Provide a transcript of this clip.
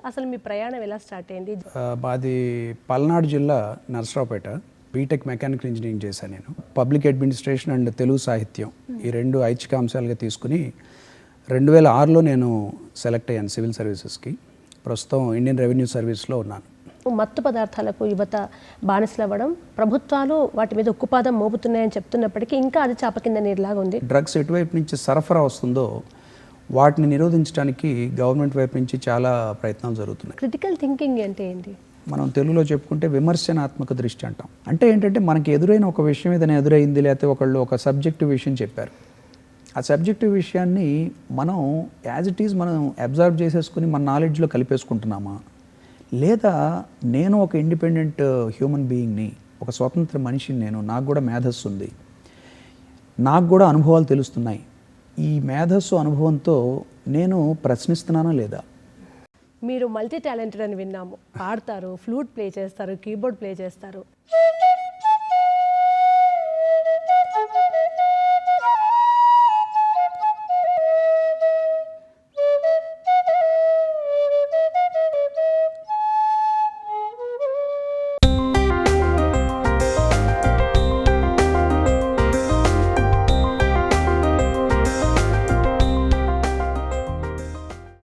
అసలు మీ ప్రయాణం ఎలా స్టార్ట్ అయింది? మాది పల్నాడు జిల్లా నరసరావుపేట. బీటెక్ మెకానికల్ ఇంజనీరింగ్ చేశాను నేను. పబ్లిక్ అడ్మినిస్ట్రేషన్ అండ్ తెలుగు సాహిత్యం ఈ రెండు ఐచ్ఛిక అంశాలుగా తీసుకుని 2006లో నేను సెలెక్ట్ అయ్యాను సివిల్ సర్వీసెస్కి. ప్రస్తుతం ఇండియన్ రెవెన్యూ సర్వీస్లో ఉన్నాను. మత్తు పదార్థాలకు యువత బానిసలవ్వడం, ప్రభుత్వాలు వాటి మీద ఉక్కుపాదం మోపుతున్నాయని చెప్తున్నప్పటికీ ఇంకా అది చాప కింద నీరులాగా ఉంది. డ్రగ్స్ ఎటువైపు నుంచి సరఫరా వస్తుందో వాటిని నిరోధించడానికి గవర్నమెంట్ వైపు నుంచి చాలా ప్రయత్నాలు జరుగుతున్నాయి. క్రిటికల్ థింకింగ్ అంటే ఏంటి? మనం తెలుగులో చెప్పుకుంటే విమర్శనాత్మక దృష్టి అంటాం. అంటే ఏంటంటే మనకి ఎదురైన ఒక విషయం ఏదైనా ఎదురైంది, లేకపోతే ఒకళ్ళు ఒక సబ్జెక్టివ్ విషయం చెప్పారు. ఆ సబ్జెక్టివ్ విషయాన్ని మనం యాజ్ ఇట్ ఈజ్ మనం అబ్జర్వ్ చేసేసుకుని మన నాలెడ్జ్లో కలిపేసుకుంటున్నామా, లేదా నేను ఒక ఇండిపెండెంట్ హ్యూమన్ బీయింగ్ని, ఒక స్వతంత్ర మనిషిని, నాకు కూడా మేధస్సు ఉంది, నాకు కూడా అనుభవాలు తెలుస్తున్నాయి, ఈ మేధస్సు అనుభవంతో నేను ప్రశ్నిస్తున్నానా లేదా? మీరు మల్టీ టాలెంటెడ్ అని విన్నాము. పాడతారు, ఫ్లూట్ ప్లే చేస్తారు, కీబోర్డ్ ప్లే చేస్తారు.